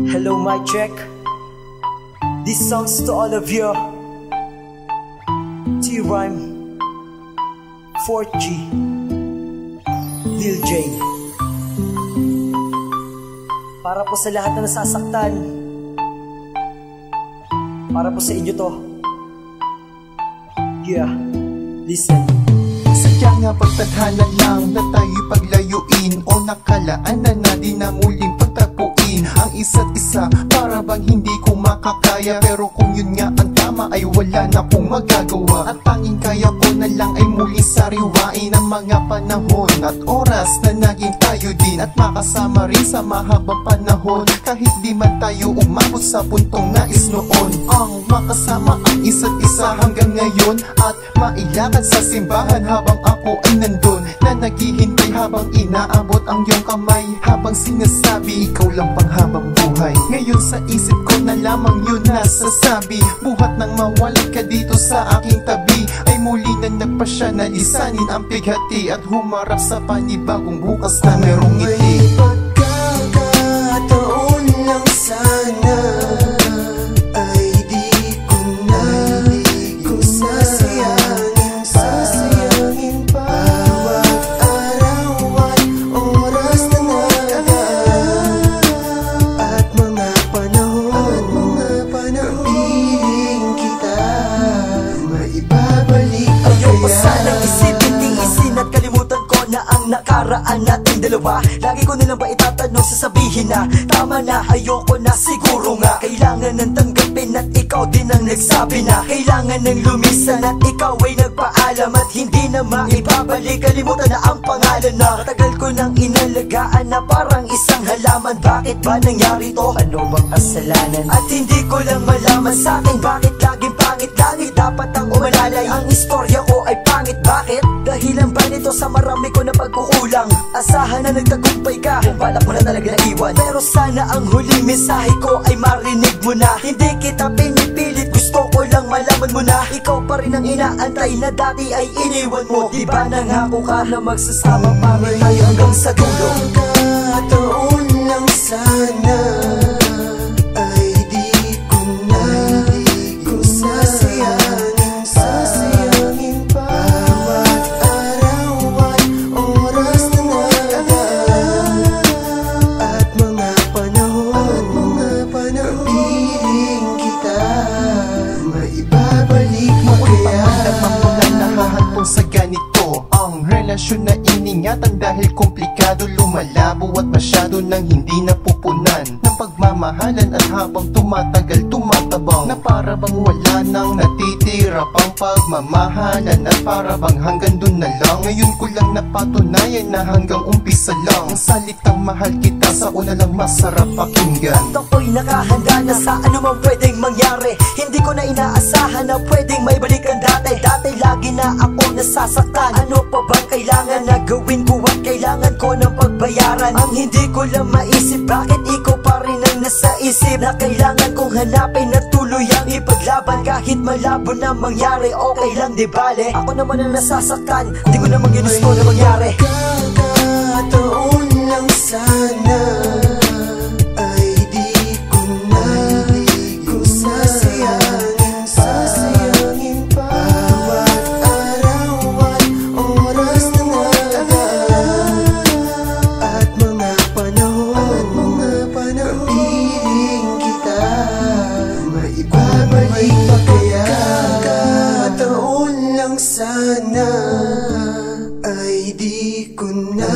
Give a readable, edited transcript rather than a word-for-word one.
Hello, mic check. This song's to all of you. T-Rhyme, 4G, Lil J. Para po sa lahat na nasasaktan, para po sa inyo to. Yeah, listen. Sadya nga pagtadhana lang na tayo'y paglayuin, o nakalaan na natin na muling pagtagpuin ang isa't isa, para bang hindi ko makakaya. Pero kung yun nga ang tama ay wala na kong magagawa. At tanging kaya ko na lang ay muling sariwain ang mga panahon at oras na naging tayo din, at makasama rin sa mahabang panahon. Kahit di man tayo umabot sa puntong nais noon, ang makasama ang isa't isa hanggang ngayon, at mailakad sa simbahan habang ako ay nandun, na naghihintay habang inaabot ang iyong kamay, habang sinasabi ikaw lang pang habang buhay. Ngayon sa isip ko na lamang yun nasasabi, buhat nang mawalay ka dito sa aking tabi, ay muli na nagpasya na lisanin ang pighati, at humarap sa panibagong bukas na merong ngiti. May pagkakataon lang sana ay di ko na sasayangin pa bawat araw at oras na nagaan, at mga panahon kapiling kita maibabalik pa kaya. Ayoko sanang isipin, tiisin at kalimutan ko na ang nakaraan nating dalawa. Lagi ko nilang ba itatanong, sasabihin na tama na, ayoko na, siguro nga. Kailangan ng tanggapin at ikaw din ang nagsabi na kailangan ng lumisan, at ikaw ay nagpaalam at hindi na maibabalik. Kalimutan na ang pangalan na matagal ko nang inalagaan, na parang isang halaman. Bakit ba nangyari to? Ano bang kasalanan? At hindi ko lang malaman sa akin, bakit laging pangit? Langit dapat ang umalalay, ang istorya ko ay pangit. Bakit? Dahilan ba nito sa marami ko na pagkukulang? Asahan na nagtagumpay ka, kung balak mo na talaga naiwan. Pero sana ang huling mensahe ko ay marinig mo na. Hindi kita pinipilit, gusto ko lang malaman mo na ikaw pa rin ang inaantay na dati ay iniwan mo. Diba nangako ka na magsasama pa rin tayo hanggang sa dulo? Pagkakataon lang sana ay di ko na sasayangin pa bawat araw at oras na nagaan, at mga panahon kapiling kita maibabalik mo kaya. Nagpapalan na hahantong sa ganito ang relasyon na iningatan, dahil komplikado, lumalabo at masyado nang hindi napupunan ng pagmamahalan, at habang tumatagal tumatabang, na para bang wala nang natitira pang pagmamahalan, at para bang hanggang dun na lang. Ngayon ko lang napatunayan na hanggang umpisa lang ang salitang mahal kita sa una lang masarap pakinggan. At ako'y nakahanda na sa anumang pwedeng mangyari. Hindi ko na inaasahan na pwedeng may balik ang dati. Dati lagi na ako nasasaktan. Ano pa bang kailangan na gawin ko, at kailangan ko ng pagbayaran? Ang hindi ko lang maisip, bakit ikaw pa rin ang nasa isip, na kailangan kong hanapin at tuluyang ipaglaban. Kahit malabo na mangyari, okay lang di bale. Ako naman ang nasasaktan, hindi ko naman ginusto na mangyari. Pagkakataon lang sana ay di ko na sasayangin pa bawat araw at oras na nagaan, at mga panahon kapiling kita maibabalik pa kaya. Pagkakataon lang sana ay di ko na